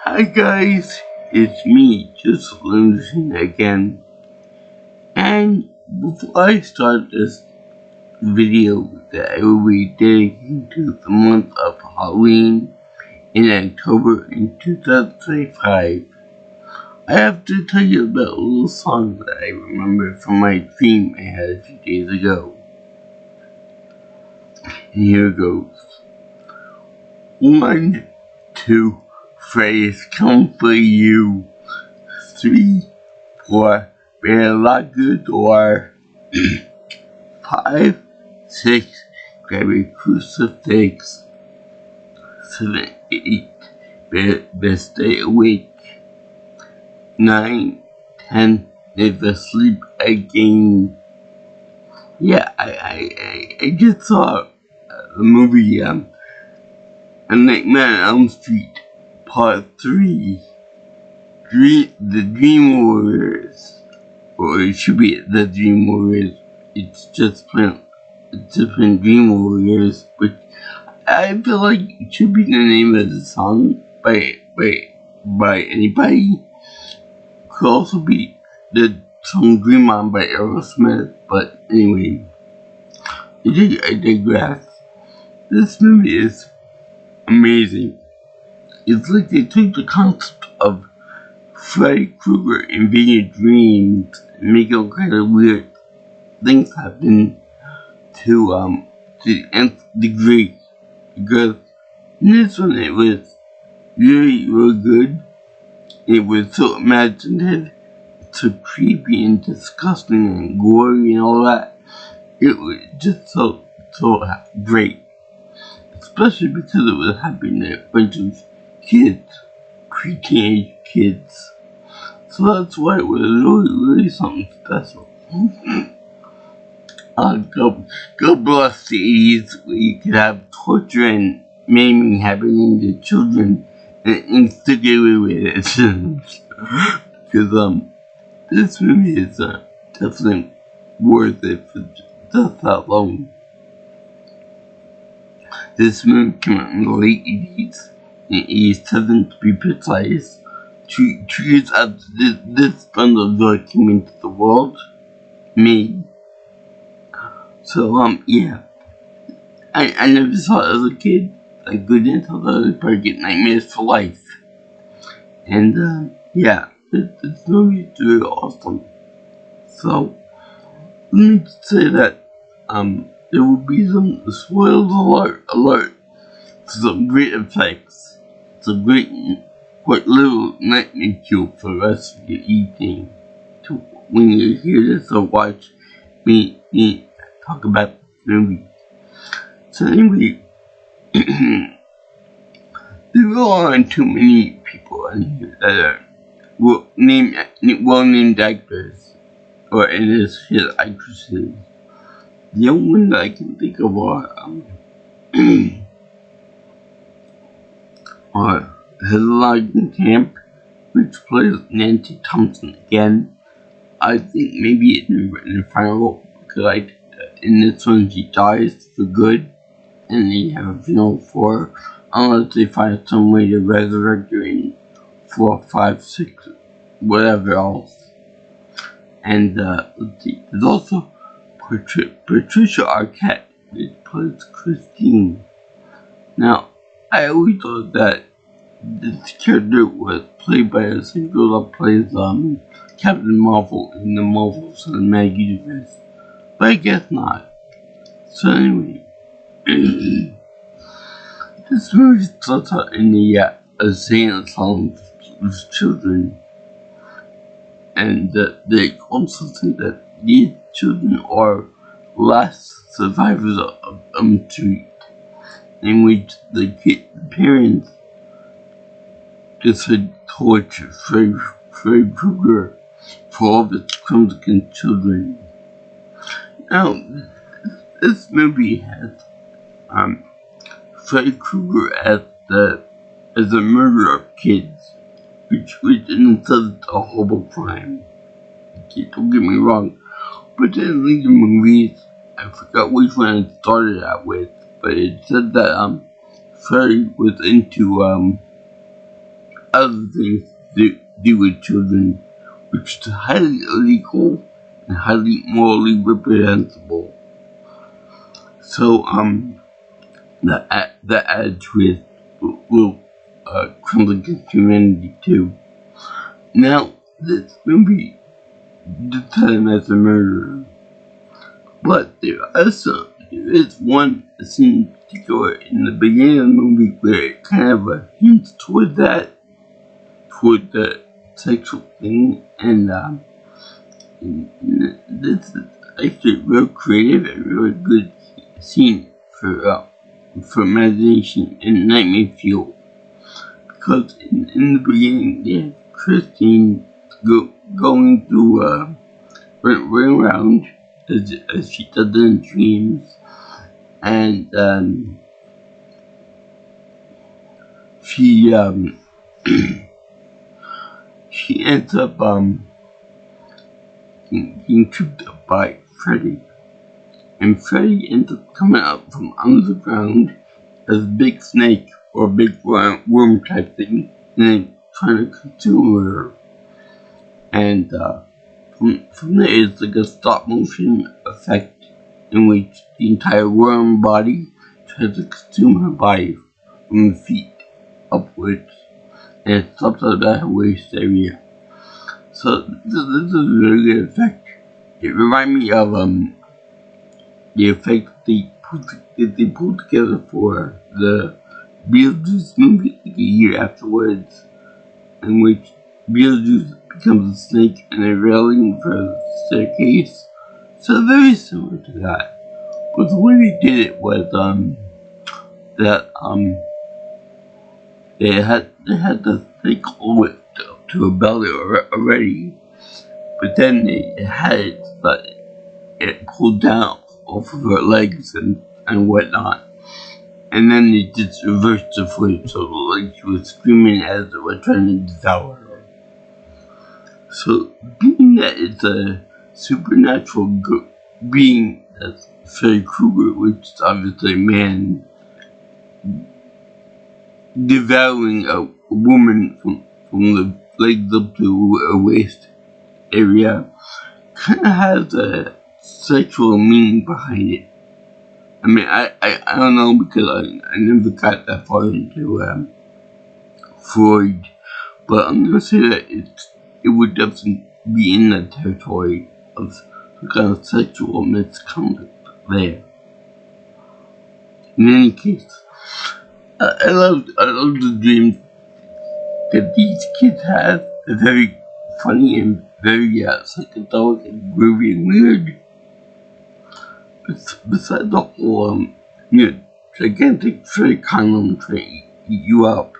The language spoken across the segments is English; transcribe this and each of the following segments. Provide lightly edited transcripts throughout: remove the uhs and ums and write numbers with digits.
Hi guys, it's me, just losing again. And before I start this video that I will be dedicating to the month of Halloween in October in 2025, I have to tell you about a little song that I remember from my dream I had a few days ago. And here it goes. 1, 2, phrase come for you. 3, 4, better lock the door. 5, 6, grab a crucifix. 7, 8, better stay awake. 9, 10, never sleep again. Yeah, I just saw the movie A Nightmare on Elm Street Part 3, The Dream Warriors. Or it should be The Dream Warriors. It's just plain Dream Warriors, which I feel like it should be the name of the song by anybody. Could also be the song Dream On by Aerosmith, but anyway, I digress. This movie is amazing. It's like they took the concept of Freddy Krueger invading dreams and make all kind of weird things happen to the nth degree. Because in this one it was really good. It was so imaginative, so creepy and disgusting and gory and all that. It was just so great. Especially because it was happening to a bunch of kids, pre-teenage kids. So that's why it was really something special. God bless the 80s where you could have torture and maiming happening to children and still get away with it. Because this movie is definitely worth it for just that long. This movie came out in the late 80s, in 87 to be precise, 2 years after this bundle of joy came into the world, made. So, yeah. I never saw it as a kid. I couldn't tell that I would probably get nightmares for life. And, yeah, this movie is really awesome. So, let me just say that, there will be some spoilers alert, some great effects, some great, quite little nightmare cue for the rest of your evening. To, when you hear this or watch me talk about the movie. So anyway, there aren't too many people in here that are well-named actors, or in this case, actresses. The only one that I can think of are Hilary Camp, which plays Nancy Thompson again. I think maybe in the final role, because in this one she dies for good, and they have a funeral for her, unless they find some way to resurrect her in 4, 5, 6, whatever else. And let's see, there's also Patricia Arquette, which plays Christine. Now, I always thought that this character was played by the same girl that plays Captain Marvel in the Marvel Cinematic Universe, but I guess not. So anyway, this movie starts out in the insane asylum with children, and they also say that these children are last survivors of Street, in which the parents just had tortured Freddy Krueger for all of its crimes against children. Now, this movie has Freddy Krueger as a murderer of kids, which in itself is a horrible crime. Okay, don't get me wrong, but then in the movies, I forgot which one it started out with, but it said that Freddy was into other things to do with children, which is highly illegal and highly morally reprehensible. So, the added twist will criminal against humanity too. Now, this movie depicts him as a murderer, but there is one scene in particular in the beginning of the movie where it kind of hints toward that, toward the sexual thing, and this is actually real creative and really good scene for imagination and nightmare fuel. Because in the beginning, they have Christine going through, running around as she does in dreams, and she she ends up being tripped up by Freddy, and Freddy ends up coming up from under the ground as a big snake or a big worm type thing, and then trying to consume her. And from there, it's like a stop motion effect in which the entire worm body tries to consume her body from the feet upwards, and it stops at her waist area. So this is a really good effect. It reminds me of the effect they pulled together for the Beetlejuice movie like a year afterwards, in which Beetlejuice becomes a snake and a railing for the staircase. So very similar to that. But the way they did it was that they had the snake all the way up to her belly already, but then they had it, but it pulled down off of her legs and whatnot. And then they just reversed the footage, so like she was screaming as they were trying to devour her. So, being that it's a supernatural being that's Freddy Krueger, which is obviously a man devouring a woman from the legs up to her waist area, kind of has a sexual meaning behind it. I mean, I don't know, because I never got that far into Freud, but I'm gonna say that it would definitely be in the territory of some kind of sexual misconduct there. In any case, I love the dreams that these kids have. They're very funny and very psychedelic and groovy and weird. Besides the whole, gigantic Freddy condom trying to eat you up,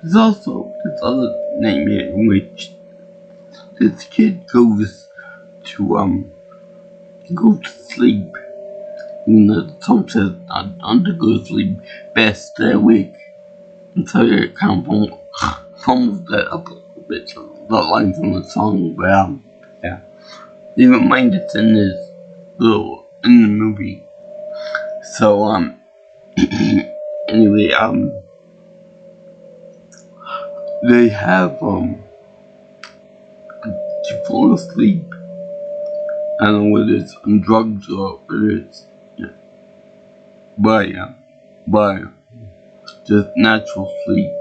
there's also this other nightmare in which this kid goes to sleep. The song says not to go to sleep, best stay awake. And so it kind of fumbles that up a little bit, so that line from the song, but yeah. Even mind it's in this little in the movie. So anyway, they have to fall asleep. I don't know whether it's on drugs or whether it's by just natural sleep.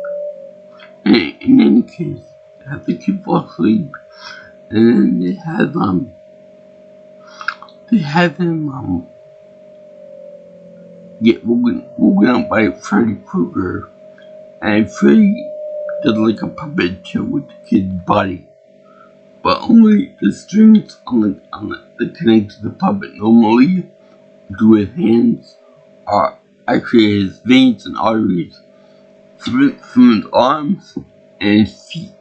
In any case, they have to keep fall asleep, and then they have him get woken up by Freddy Krueger, and Freddy does like a puppet show with the kid's body, but only the strings that connect to the puppet normally to his hands are actually his veins and arteries from his arms and his feet.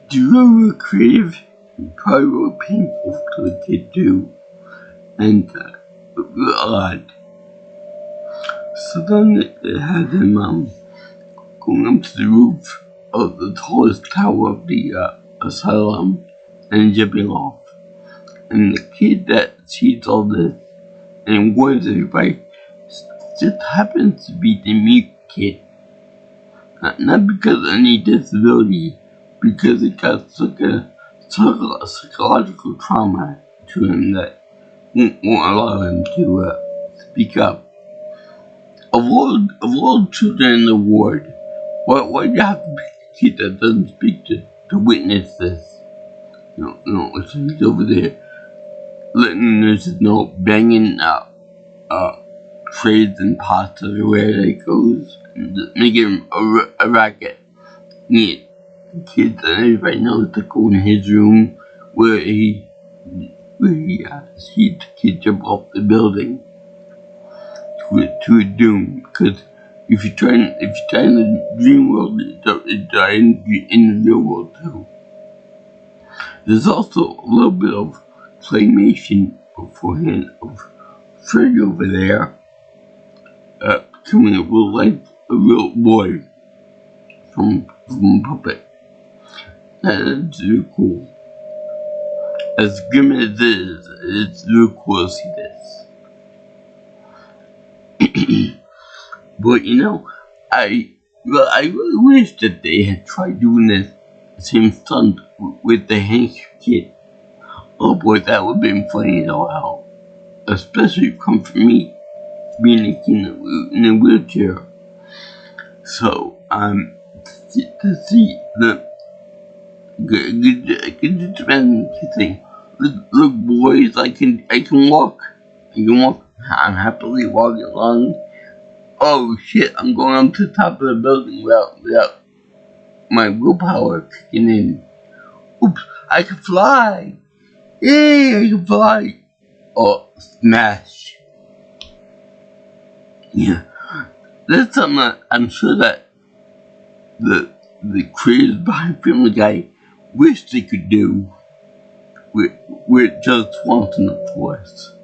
It's really creative and probably really painful to the kid too, and really odd. So then they had him going up to the roof of the tallest tower of the asylum and jumping off. And the kid that sees all this and warns everybody just happens to be the mute kid. Not because of any disability, because it got such a psychological trauma to him that won't allow him to speak up. Of all children in the ward, why do you have to be a kid that doesn't speak to witness this? So he's over there letting the nurses know, banging trays and pots everywhere he goes, and just making a racket. Yeah, kids and everybody knows to go in his room where he sees the kid jump off the building to a doom. Because if you try in the dream world, it die in the real world too. There's also a little bit of claymation beforehand of Freddy over there becoming a real boy from Puppet. That's really cool. As grim as it is, it's really cool to see this. But I really wish that they had tried doing this same stunt with the Hank kid. Oh boy, that would have been funny as hell. Especially come from me being in a wheelchair. So, to see the good defense thing. Look, boys, I can walk. I'm happily walking along. Oh shit, I'm going up to the top of the building without my willpower kicking in. Oops, I can fly. Yay, I can fly. Oh, smash. Yeah. That's something that I'm sure that the creators behind Family Guy wish they could do with just once in the forest.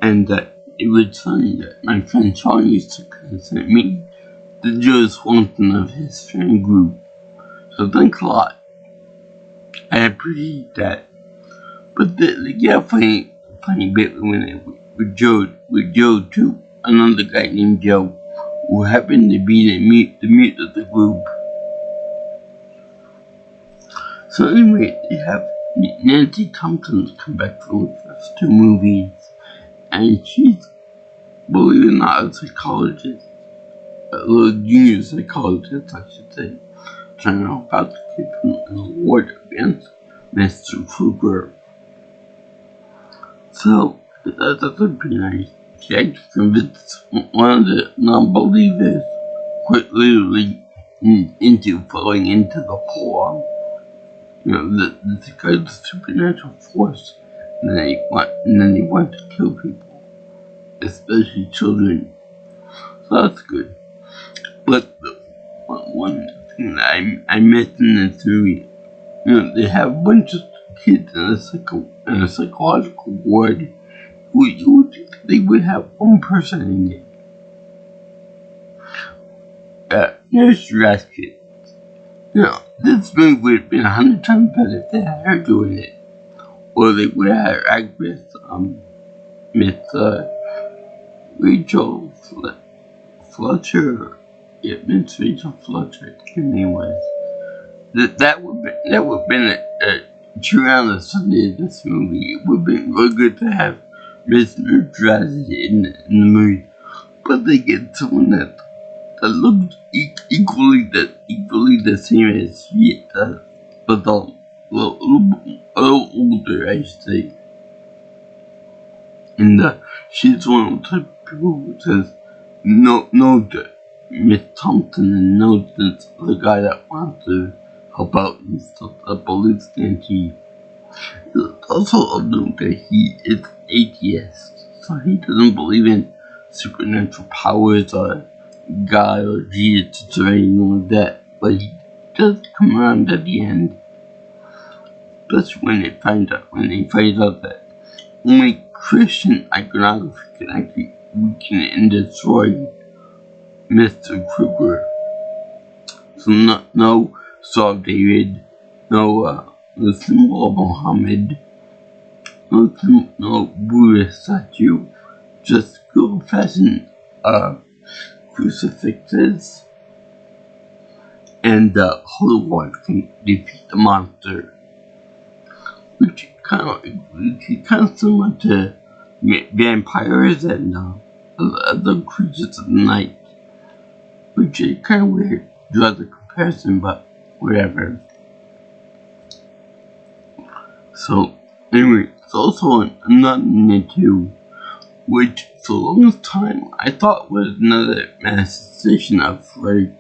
And it was funny that my friend Sean used to present me the Joe Swanson of his friend group. So thanks a lot. I appreciate that. But the funny bit with Joe too, another guy named Joe, who happened to be the mute of the group. So anyway, they have Nancy Thompson come back from the first two movies, and she's, believe it or not, a psychologist, a little junior psychologist, I should say, trying to help out the kid from the ward against Mr. Krueger. So, that's pretty nice. She actually convinced one of the non-believers quite literally into falling into the pool. The guy's a supernatural force, and then they want to kill people, especially children. So that's good. But the one thing that I missed in this movie, they have a bunch of kids in a psychological ward who you would think they would have one person in it. Nurse Ratchet. This movie would have been 100 times better if they had her doing it. Or they would have had actress, Miss Rachel Fletcher. Yeah, Miss Rachel Fletcher, I think her name was. That would have been a true out of Sunday of this movie. It would have been really good to have Miss Ratchet in the movie. But they get someone that looks equally the same as she does, but a little older, I should say. And she's one of the type of people who says no to Miss Thompson and no to the guy that wants to help out and stuff, that believes in he. Also of note that he is atheist, so he doesn't believe in supernatural powers or God or Jesus or anything like that, but he does come around at the end. Especially when they find out that only Christian iconography can actually weaken and destroy Mr. Krueger. So no Star of David, no symbol of Muhammad, no Buddha statue, just good old-fashioned crucifixes, and the Holy One can defeat the monster, which is kind of similar to vampires and other creatures of the night, which is kind of weird to draw the comparison, but whatever. So, anyway, it's also another Ninja, which for the longest time I thought was another manifestation of Freddy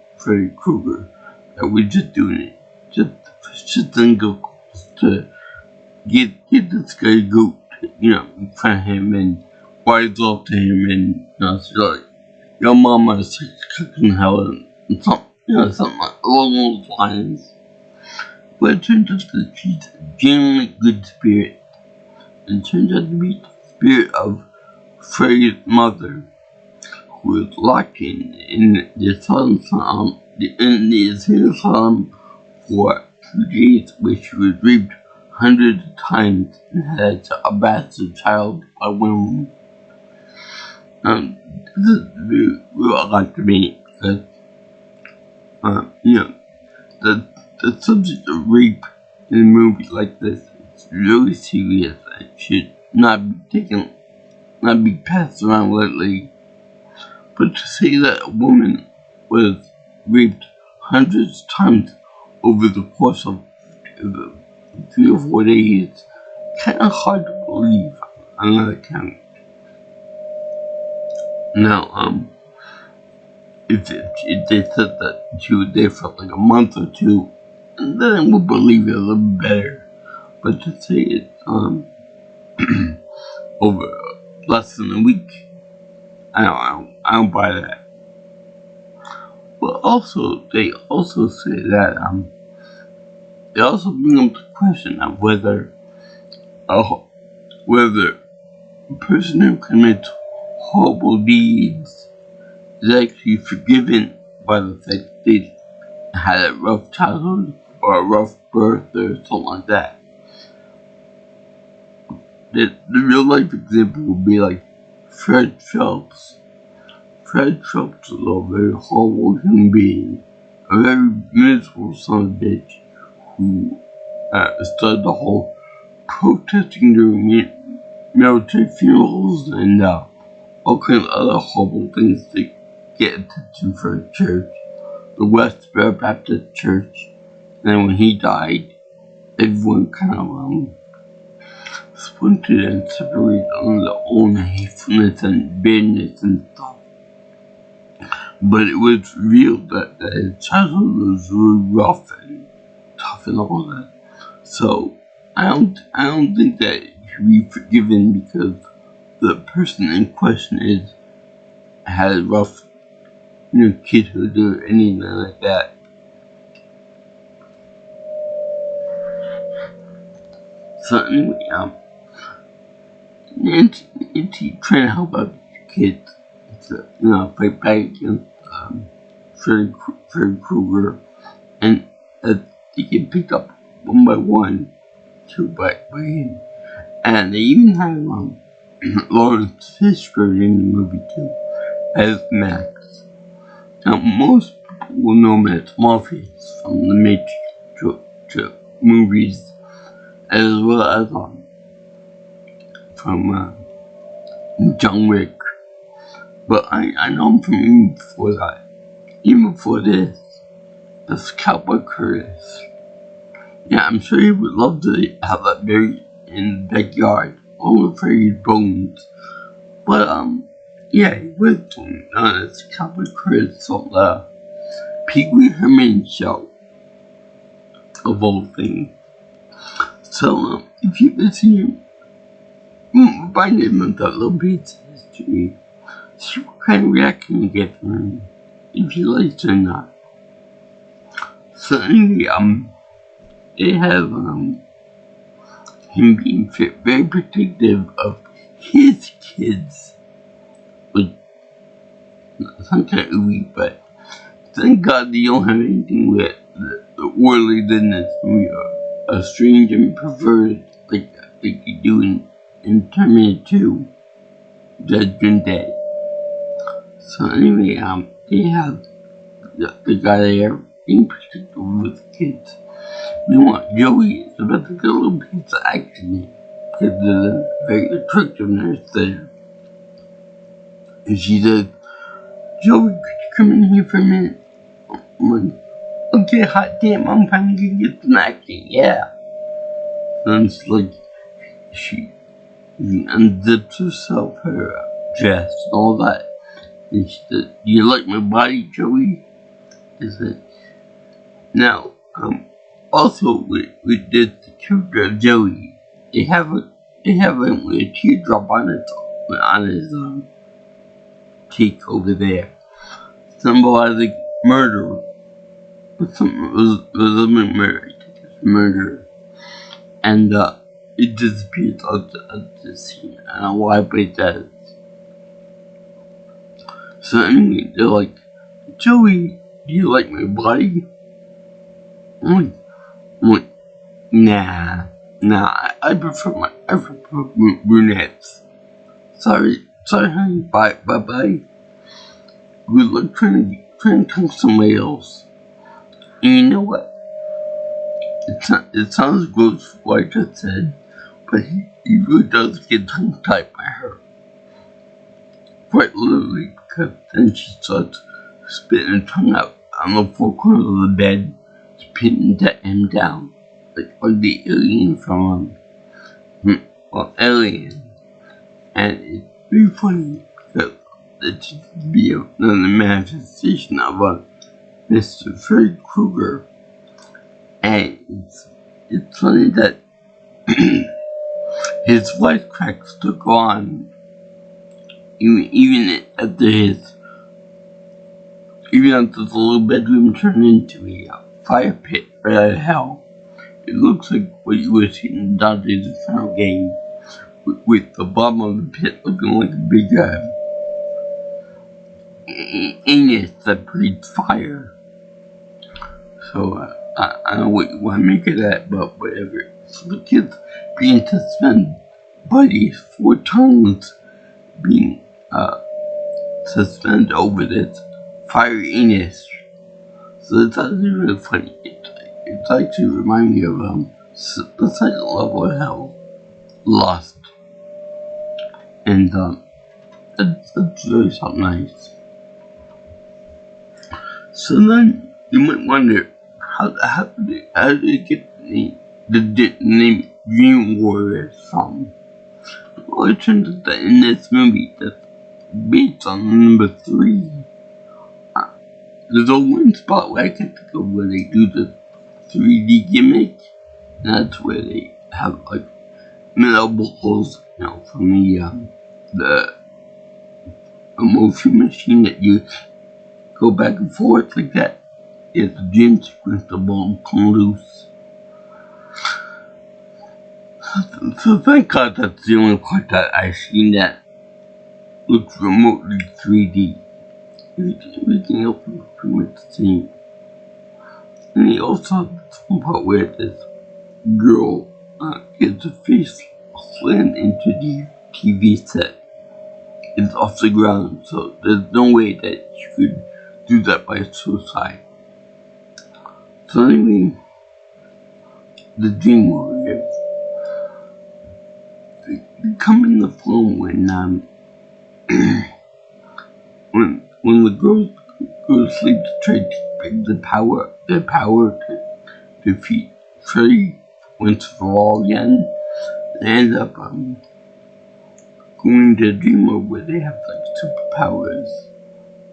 Krueger, that we're just doing it just then go to get this guy goat, in front of him and rise up to him and it's like your mama is cooking hell and something along those lines. But it turns out that she's a genuinely good spirit. And it turns out to be the spirit of Freddy's mother, who is locked in the asylum, for 2 days, where she was raped hundreds of times and had a bastard child by women. This is real odd to me because, the subject of rape in a movie like this is really serious and should not be passed around lightly. But to say that a woman was raped hundreds of times over the course of 3 or 4 days, kind of hard to believe on that account. Now, if they said that she was there for like a month or two, then I would believe it a little better. But to say it over less than a week, I don't buy that. But also, they also say that they also bring up the question of whether a person who commits horrible deeds is actually forgiven by the fact they had a rough childhood or a rough birth or something like that. The real life example would be like Fred Phelps. Fred Phelps is a very horrible human being, a very miserable son of a bitch who started the whole protesting during military funerals and all kinds of other horrible things to get attention for the church, the Westboro Baptist Church. And when he died, everyone kind of splintered and separated on their own hatefulness and bitterness and stuff. But it was revealed that his childhood was really rough and tough and all that. So I don't think that he should be forgiven because the person in question had a rough kidhood or anything like that. So anyway, Nancy trying to help out these kids to, fight back against Freddy Krueger, and they get picked up one by one, two by him, and they even have Lawrence Fishburne in the movie too, as Max. Now most people will know him as Morpheus from the Matrix movies, as well as from John Wick. But I know him from even before that. Even before this, that's Cowboy Curtis. Yeah, I'm sure he would love to have that buried in the backyard, along with Freddy's bones. But yeah, he was doing it's Cowboy Curtis on the Pee Wee Herman show, of all things. So if you can see him, find him with that little bit of history, see what kind of reaction you get from him, if you like it or not. So anyway, they have him being very protective of his kids, which sounds kind of weak, but thank God they don't have anything with the worldliness we are. A strange and perverted like you do in Terminator 2, Judgment Day. So anyway, they have the guy there in particular with kids. We want Joey is about to get a little piece of action because there's a very attractive nurse there. And she says, Joey, could you come in here for a minute? I'm like, okay, hot damn, I'm finally gonna get some action, yeah. And it's like, she unzips herself, her dress and all that. And she said, do you like my body, Joey? I said, now, also with this character of Joey, they have a teardrop on his cheek over there, symbolizing murder. Something was a murder, I think it's murder, and it disappears out the scene. I don't know why, but it does. So anyway, they're like, Joey, do you like my body? I'm like, nah, I prefer brunettes. Sorry, honey, bye. Good luck trying to talk to somebody else. And you know what? It sounds gross for what I just said, but he really does get tongue-tied by her. Quite literally, because then she starts spitting her tongue out on the four corners of the bed, spitting him down, like the alien from Alien. And it's really funny because it's just to be another manifestation of Mr. Freddy Krueger. And it's funny that his wisecracks took on even after the little bedroom turned into a fire pit right out of hell. It looks like what you would see in Dante's Inferno game, with the bottom of the pit looking like a big anus that breathes fire. So I don't know what you want to make of that, but whatever. So the kids being suspended by these 4 tongues being suspended over this fire anus. So it's actually really funny. It actually reminds me of the second level of hell, Lost. And that's really something nice. So then you might wonder, how did they get the name Dream Warriors from? Well, it turns out that in this movie that's based on number 3, there's a one spot where I can think of where they do the 3D gimmick. And that's where they have like metal balls, from the motion machine that you go back and forth like that. It's a dream sequence, the ball come loose. So thank God that's the only part that I've seen that looks remotely 3D. Everything else is pretty much the same. And he also has one part where this girl gets her face slammed into the TV set. It's off the ground, so there's no way that you could do that by suicide. So anyway, the Dream Warriors, they come in the film when the girls go to sleep to try to take their power to defeat Freddy once for all again. They end up going to a dream world where they have like superpowers.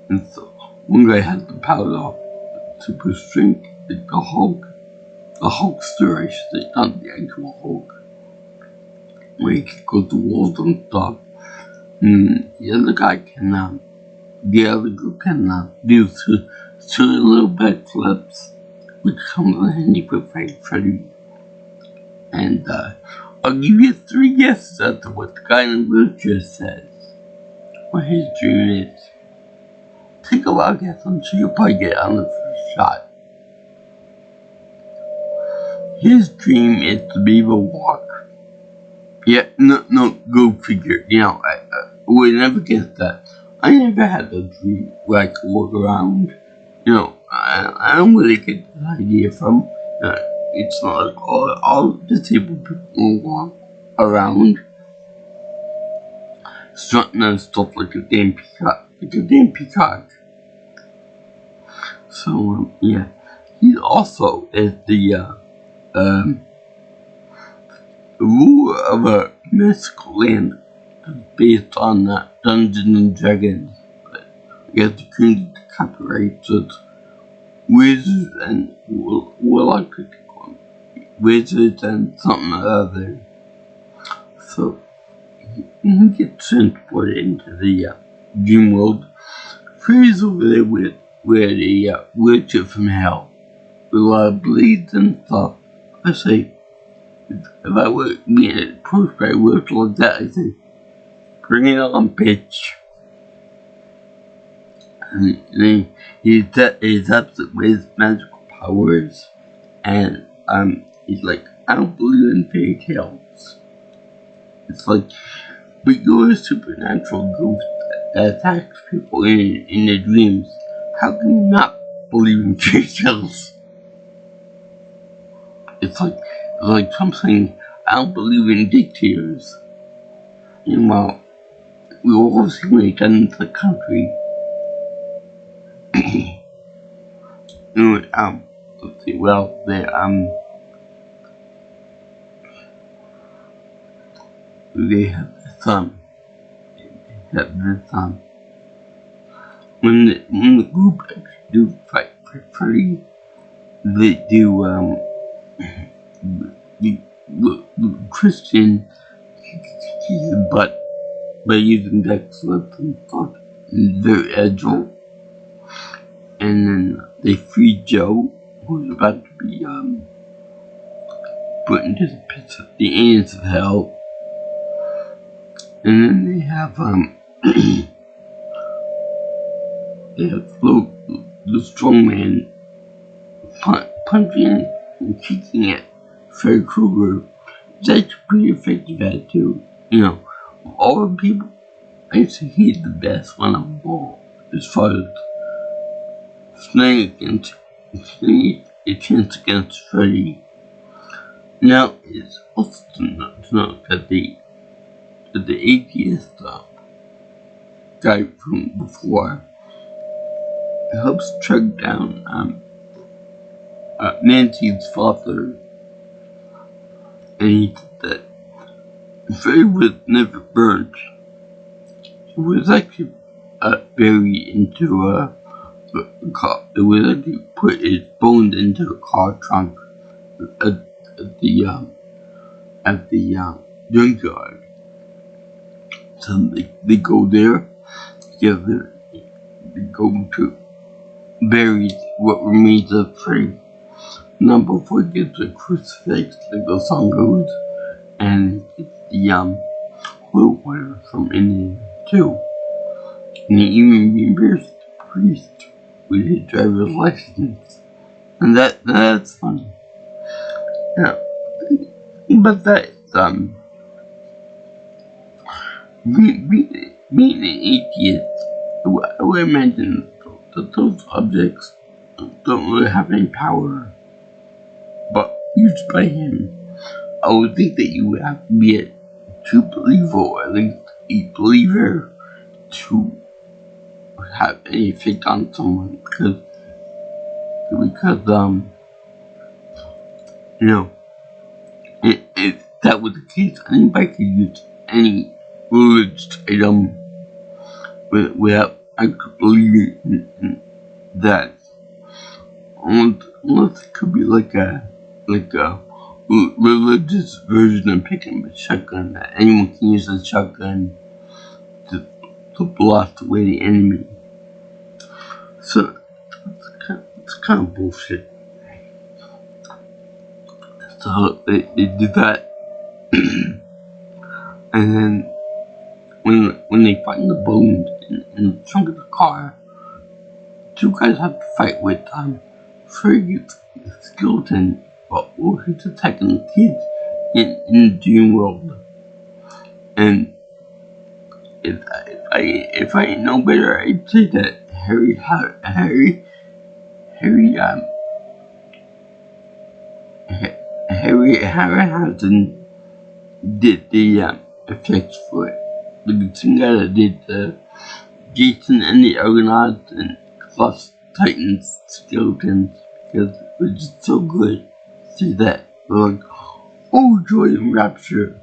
And so one guy has the power of super strength, like the Hulkster, I should say, not the actual Hulk, where he can go through walls and stuff. And the other group can do silly little backflips, which comes in handy for fighting Freddy. And I'll give you 3 guesses as to what the guy in the wheelchair says, what his dream is. Take a wild guess, I'm sure you'll probably get it on the first shot. His dream is to be able to walk. Yeah, no, go figure. I would never guess that. I never had a dream where I could look around. You know, I don't really get the idea from. It's not like all disabled people walk around strutting and stuff like a damn peacock. So yeah, he also is the ruler of a mystical land based on Dungeons and Dragons. But you have to create the copyright, so it's wizards and wizards and something other. So he gets transported into the dream world. Freeze over there with a witcher from hell with a lot of blades and stuff. I say, if I were being approached by a witcher like that, I say, bring it on, bitch. And he's upset with his magical powers, and he's like, I don't believe in fairy tales. It's like, but you're a supernatural ghost that attacks people in their dreams. How can you not believe in fairy tales? It's like something, I don't believe in dictators. And well, we all see got into the country. Anyway, let's see, well, they have the son. When the group actually do fight for free, they do, the Christian kicks his butt by using Dex Flip and stuff. Very agile. And then they free Joe, who's about to be put into the ants of hell. And then they have Flo, the strong man, punching and kicking at Freddy Krueger. It's actually pretty effective at it too. You know, of all the people, I say he's the best one of all as far as standing a chance against Freddy. Now, it's also to note that the atheist guy from before helps track down Nancy's father, and he said that Freddy was never burnt. He was actually buried into a car. It was actually put his bones into a car trunk at the junkyard. So they go there together. They go to bury what remains of Freddy. Now before he gets a crucifix, like the song goes, and he gets the holy water from India too. And he even reimbursed the priest with his driver's license. And that's funny. Yeah. But that's being an atheist, I would imagine that those objects don't really have any power, but used by him. I would think that you would have to be a true believer, or at least a believer, to have any effect on someone, because you know, if that was the case, anybody could use any religious item without actually believing in that. Unless it could be like a religious version of picking up a shotgun, that anyone can use a shotgun to blast away the enemy. So it's kind of bullshit. So they did that, and then when they find the bones in the trunk of the car, two guys have to fight with Freddy's skeleton, well, he's attacking the kids in the dream world, and it's if I ain't no better, I'd say that Harry Harryhausen did the effects for it. The same guy that did the Jason and the Argonauts and plus Titans skeletons, because it was just so good to see that. We're like, oh, joy and rapture.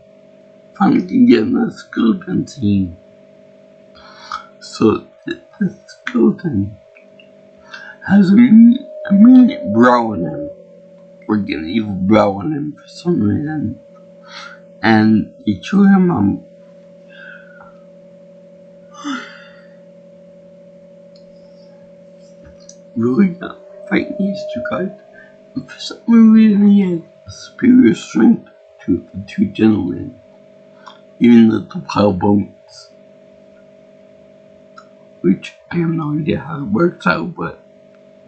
Finally can get in the skeleton scene. So the skeleton has a mean brow on him. Or an evil brow on him for some reason. And they show him really fighting these two guys. And for some reason he had a superior strength to the two gentlemen. Even the pile bones. Which I have no idea how it works out, but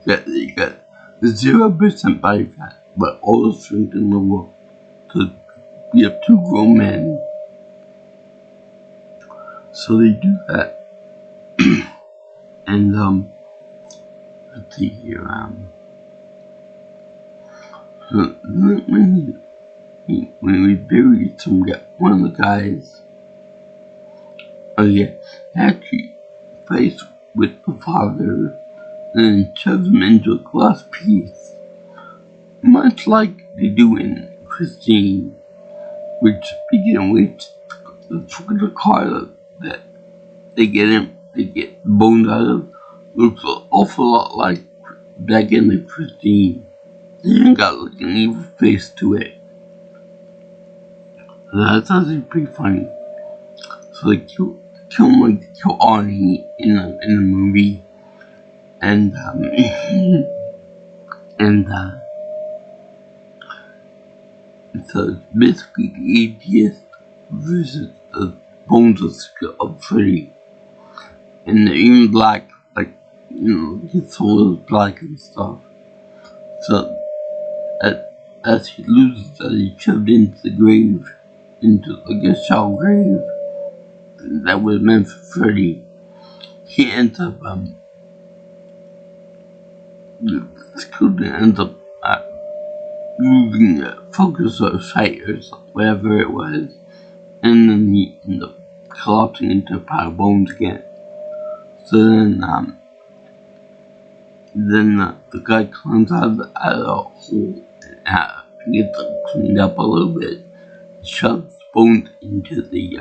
you got 0% body fat, but all the strength in the world to be up two grown men. So they do that. And let's see here, when we buried some guy, one of the guys, actually faced with the father and shoved him into a glass piece, much like they do in Christine, which speaking of which, the car that they get bones out of looks an awful lot like back in the Christine. They even got like an evil face to it. That's actually pretty funny. So they kill Arnie in the movie, and so basically the atheist versus the bones of Freddy, and they're even black, like his soul is black and stuff. So as he loses that, he shoved into the grave, into like a shell grave that was meant for Freddy. He ends up the skeleton ends up moving the focus of sight or whatever it was, and then he ends up collapsing into a pile of bones again. So then the guy climbs out of the hole and gets cleaned up a little bit, shoves bones into the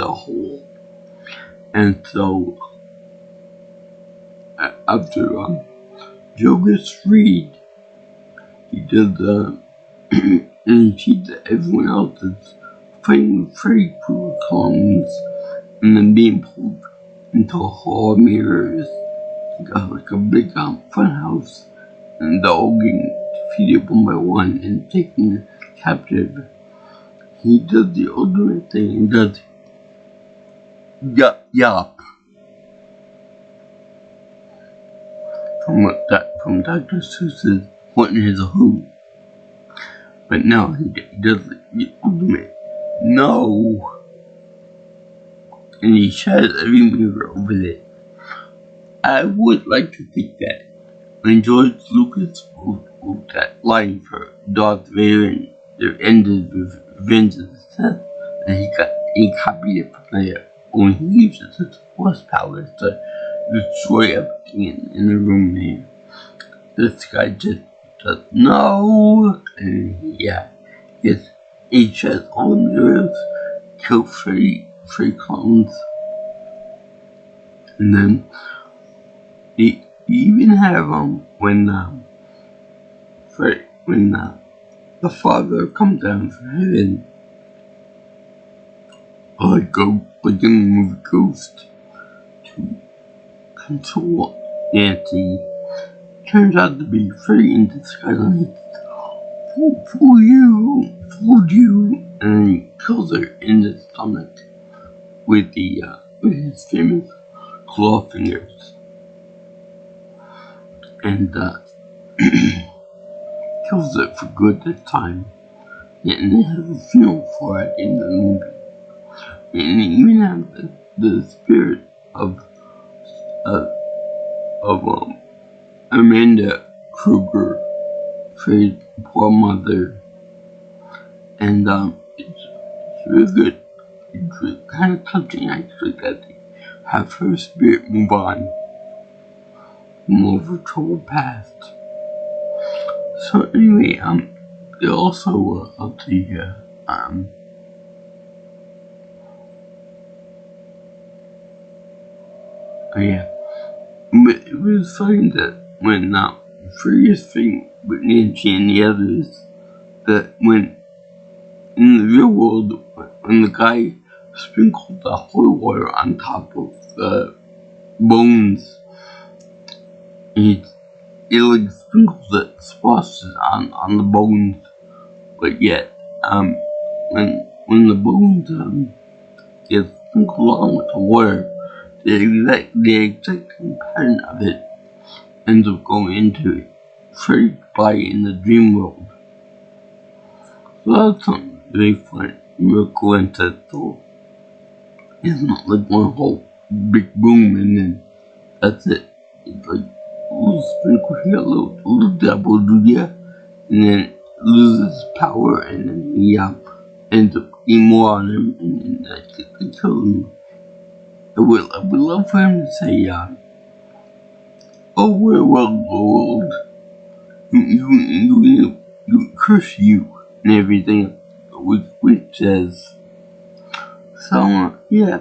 hole, and so after Joe gets freed, he does and he sees that everyone else is fighting with Freddy Krueger clones and then being pulled into a hall of mirrors. He got like a big fun house, and they're all getting defeated one by one and taken captive. He does the ultimate thing and does yup from Dr. Seuss's What is a Who. But no, he does the ultimate no, and he shatters every mirror over it. I would like to think that when George Lucas wrote that line for Darth Vader and there ended with Revenge of the Sith, and he copied it from there. Only he uses his force powers to destroy everything in the room there. This guy just does no, and he shatters all the mirrors, kills three clones, and then you even have when the father comes down from heaven, like in the movie Ghost, to console Nancy. Turns out to be Freddy in disguise, and he fooled you, and he kills her in the stomach with his famous claw fingers. And kills it for good this time. Yeah, and they have a funeral for it in the movie. and even have the spirit uh, of Amanda Kruger played poor mother, and it's really good. It's really kind of touching actually that they have her spirit move on from over troubled past. So anyway, they also I'll tell you, oh yeah, but it was funny that when Furious thing with Nancy and the others, that when in the real world, when the guy sprinkled the holy water on top of the bones, it like sprinkles it, splashes on the bones, but yet, when the bones, get sprinkled on with the water, the exact pattern of it ends up going into Freddy's body in the dream world. So that's something very fun, real coincidental. It's not like one whole big boom and then that's it. It's like a little sprinkle here, a little dabble do ya, and then loses power and then he ends up getting more on him and then they kill him. I would love for him to say, oh world, you curse you and everything, which says, so yeah.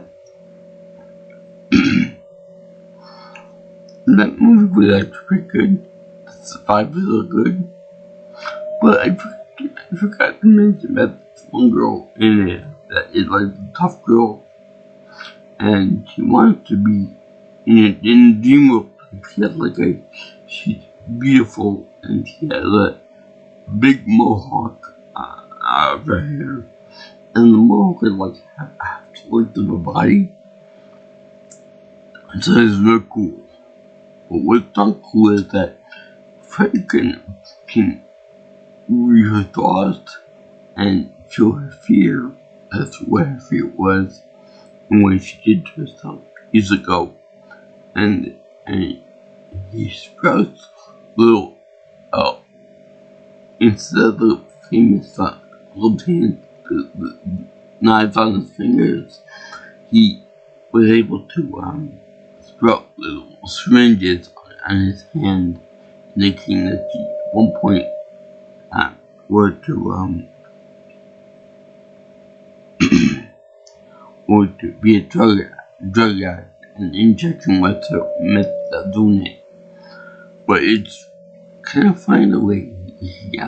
That movie was actually pretty good. The survivors are good. But I forgot to mention about this one girl in it that is like a tough girl. And she wants to be in the dream world. She's beautiful and she has a big mohawk out of her hair. And the mohawk is like half the length of her body. So it's very cool. But what's not cool is that Freddy can read her thoughts and show her fear as to what her fear was and what she did to herself years ago. And he sprouts little, instead of the famous little the knives on his fingers, he was able to sprout little syringes on his hand, indicating that he at one point were to or to be a drug addict and injecting methadone. But it's kind of funny the way he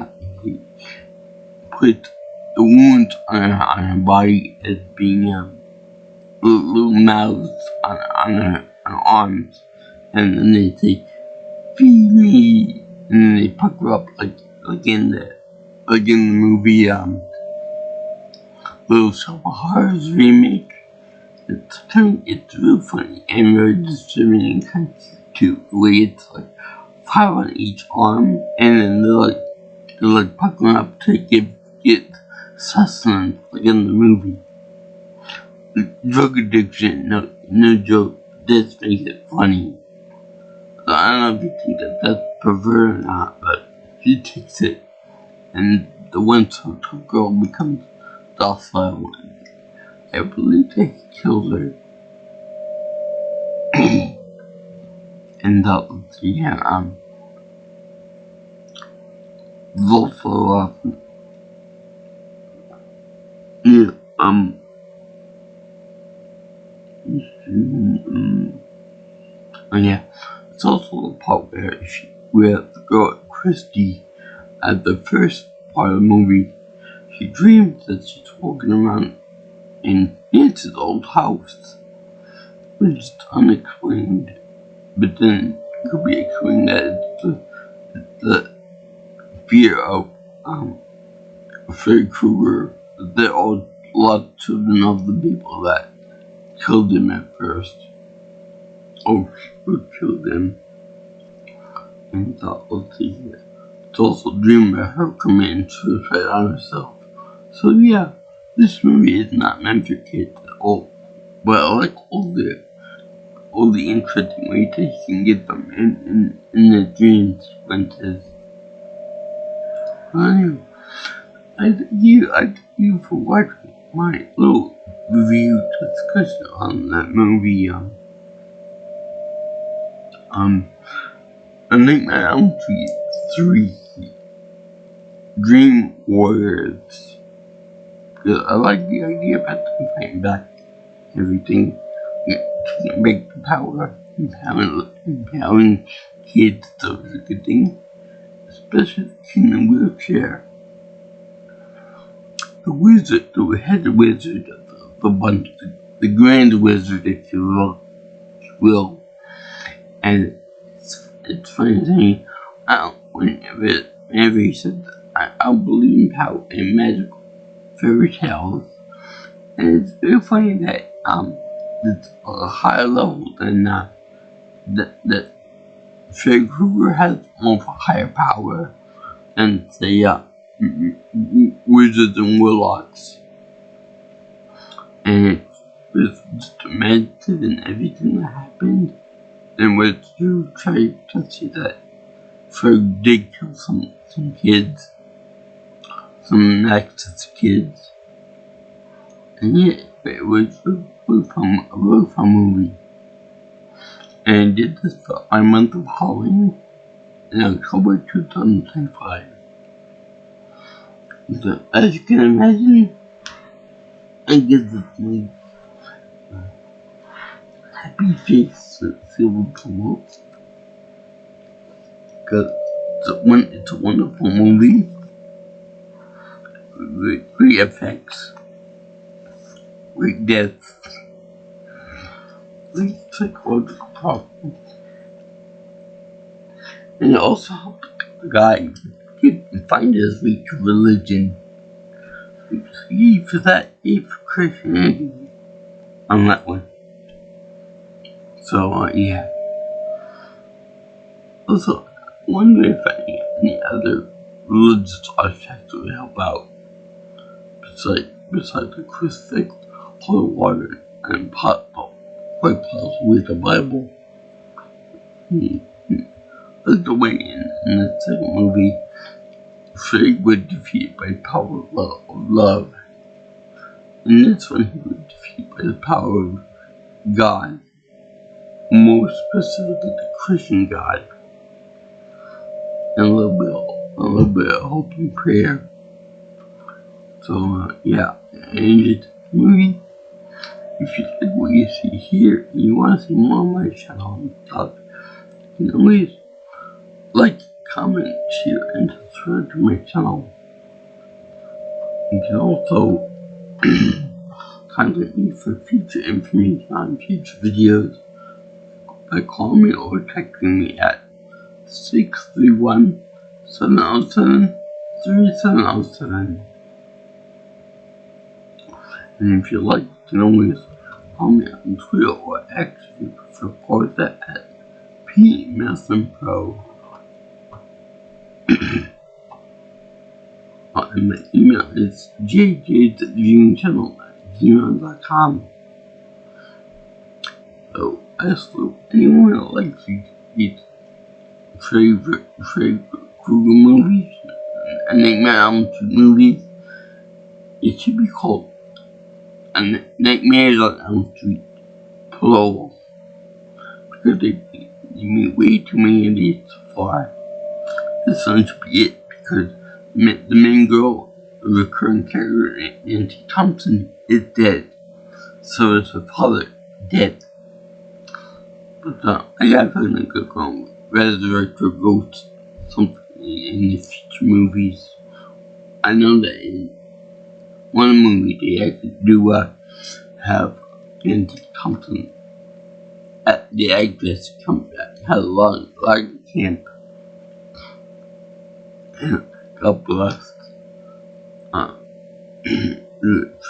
put the wounds on her body as being little mouths on her arms, and then they say, "Feed me," and then they pucker up like in the movie Little Shop of Horrors remake. It's real funny and very disturbing and kind of cute too. The way it's like 5 on each arm, and then they're like puckering up to get sustenance, like in the movie. Drug addiction, no joke. This makes it funny. So I don't know if you think that that's perverted or not, but she takes it, and the one tough girl becomes docile. I believe they killed her. And yeah, also yeah, oh yeah, it's also the part where the girl Christy, at the first part of the movie, she dreams that she's walking around in Nancy's old house, which is unexplained, but then it could be explained that it's the fear of Freddy Krueger. They're all lost children of the people that killed him at first. Or killed him. And let's see here. It's also a dream about her committing suicide on herself. So yeah, this movie is not meant for kids at but I like all the interesting ways that he can get them in the dream sequences. I thank you for watching my little review discussion on that movie. I think my Elm Street 3 Dream Warriors. Because I like the idea about them fighting back everything to make the power empowering kids, so it's a good thing. Especially in the wheelchair. The wizard, the head wizard of the bunch, the grand wizard, if you will. And it's funny saying, whenever he said that, I don't believe in power in magical fairy tales. And it's very funny that it's a higher level than that Freddy Krueger has more of a higher power than say wizards and warlocks. And it's just imaginative in everything that happened. And was to try to see that Freddy did kill some kids, some Nexus kids. And yeah, it was a really fun movie. And I did this for my month of Halloween in October 2025. So, as you can imagine, I guess it's my happy face filled to most. Because it's a wonderful movie. Great effects. Great deaths. Great psychological problems. And it also helped the guy find his way to religion. E for that, E for Christianity on that one. So, yeah. Also, I wonder if any other religious artifacts would help out. Besides the crucifix, holy water, and quite possibly the Bible. Like the way in the second movie, Freddy was defeated by the power of love. In this one, he was defeated by the power of God. More specifically, the Christian God. And a little bit of hope and prayer. So, yeah, and it's a movie. If you like what you see here, and you want to see more on my channel and stuff, you can always like, comment, share, and subscribe to my channel. You can also contact me for future information on future videos by calling me or texting me at 631-707-3707. And if you like, you can always follow me on Twitter or X if you prefer, post that at PMassonPro. And my email is jj@gmail.com. So, ask anyone that likes these favorite Krueger movies and Nightmare on Elm Street movies. It should be called Nightmares on Elm Street plural, because they made way too many of these so far. This one should be it, because the main girl, the recurring character, Nancy Thompson, is dead. So is her father dead. But I got a feeling they could go resurrect her ghost something in the future movies. I know that in one movie they actually do have Nancy Thompson at the Agnes camp that had a lot of camp. And God bless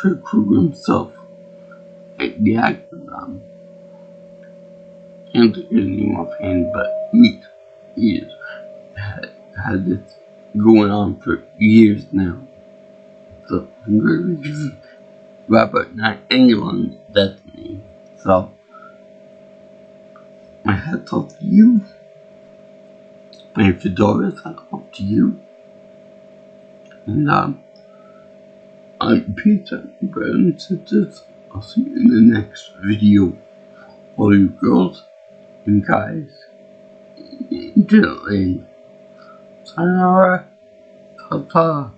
Freddy Krueger himself at the actor. Can't think of his name offhand, but he had this going on for years now. So, congratulations Robert, not England, Destiny. So, my hat's off to you. My fedora's off to you. And, I'm Peter, brothers and sisters. I'll see you in the next video. All you girls and guys, gently. Sayonara. Ta-ta.